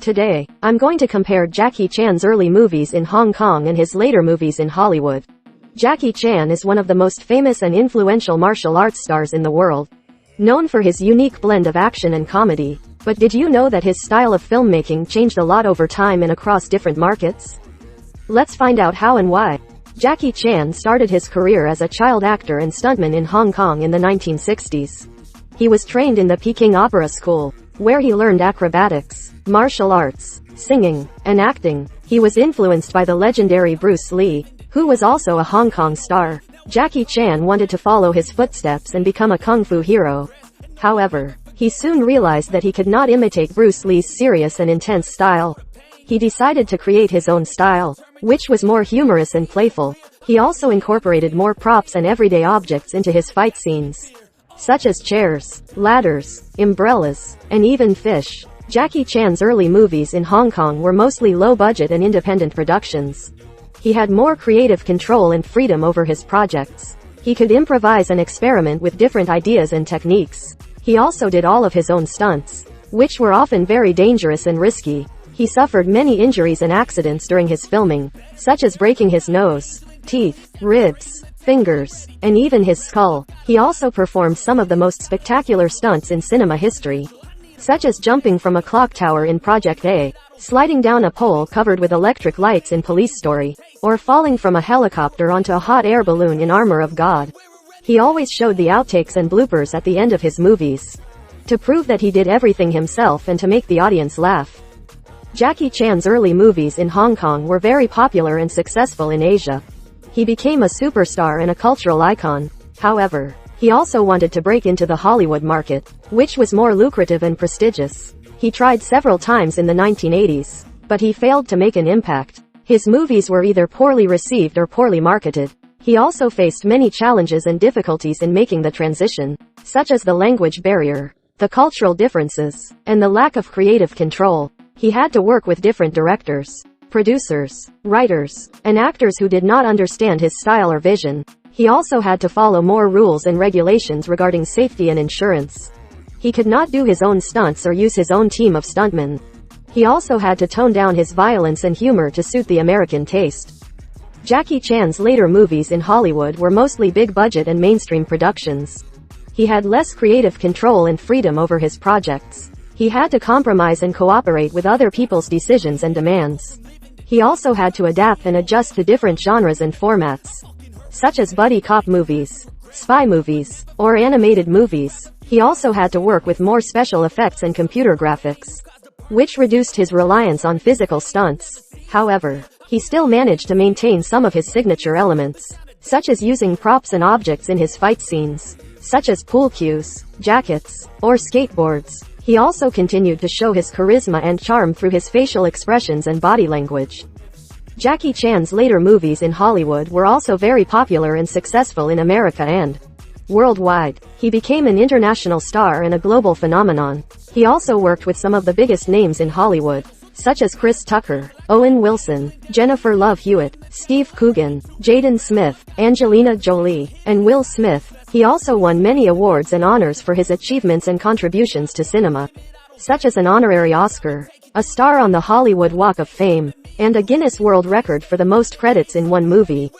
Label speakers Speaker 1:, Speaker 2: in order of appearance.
Speaker 1: Today, I'm going to compare Jackie Chan's early movies in Hong Kong and his later movies in Hollywood. Jackie Chan is one of the most famous and influential martial arts stars in the world, known for his unique blend of action and comedy. But did you know that his style of filmmaking changed a lot over time and across different markets? Let's find out how and why. Jackie Chan started his career as a child actor and stuntman in Hong Kong in the 1960s. He was trained in the Peking Opera School, where he learned acrobatics, martial arts, singing, and acting. He was influenced by the legendary Bruce Lee, who was also a Hong Kong star. Jackie Chan wanted to follow his footsteps and become a kung fu hero. However, he soon realized that he could not imitate Bruce Lee's serious and intense style. He decided to create his own style, which was more humorous and playful. He also incorporated more props and everyday objects into his fight scenes, such as chairs, ladders, umbrellas, and even fish. Jackie Chan's early movies in Hong Kong were mostly low-budget and independent productions. He had more creative control and freedom over his projects. He could improvise and experiment with different ideas and techniques. He also did all of his own stunts, which were often very dangerous and risky. He suffered many injuries and accidents during his filming, such as breaking his nose, teeth, ribs, fingers, and even his skull. He also performed some of the most spectacular stunts in cinema history, such as jumping from a clock tower in Project A, sliding down a pole covered with electric lights in Police Story, or falling from a helicopter onto a hot air balloon in Armor of God. He always showed the outtakes and bloopers at the end of his movies, to prove that he did everything himself and to make the audience laugh. Jackie Chan's early movies in Hong Kong were very popular and successful in Asia. He became a superstar and a cultural icon. However, he also wanted to break into the Hollywood market, which was more lucrative and prestigious. He tried several times in the 1980s, but he failed to make an impact. His movies were either poorly received or poorly marketed. He also faced many challenges and difficulties in making the transition, such as the language barrier, the cultural differences, and the lack of creative control. He had to work with different directors, producers, writers, and actors who did not understand his style or vision. He also had to follow more rules and regulations regarding safety and insurance. He could not do his own stunts or use his own team of stuntmen. He also had to tone down his violence and humor to suit the American taste. Jackie Chan's later movies in Hollywood were mostly big-budget and mainstream productions. He had less creative control and freedom over his projects. He had to compromise and cooperate with other people's decisions and demands. He also had to adapt and adjust to different genres and formats, such as buddy cop movies, spy movies, or animated movies. He also had to work with more special effects and computer graphics, which reduced his reliance on physical stunts. However, he still managed to maintain some of his signature elements, such as using props and objects in his fight scenes, such as pool cues, jackets, or skateboards. He also continued to show his charisma and charm through his facial expressions and body language. Jackie Chan's later movies in Hollywood were also very popular and successful in America and worldwide. He became an international star and a global phenomenon. He also worked with some of the biggest names in Hollywood, such as Chris Tucker, Owen Wilson, Jennifer Love Hewitt, Steve Coogan, Jaden Smith, Angelina Jolie, and Will Smith. He also won many awards and honors for his achievements and contributions to cinema, such as an honorary Oscar, a star on the Hollywood Walk of Fame, and a Guinness World Record for the most credits in one movie.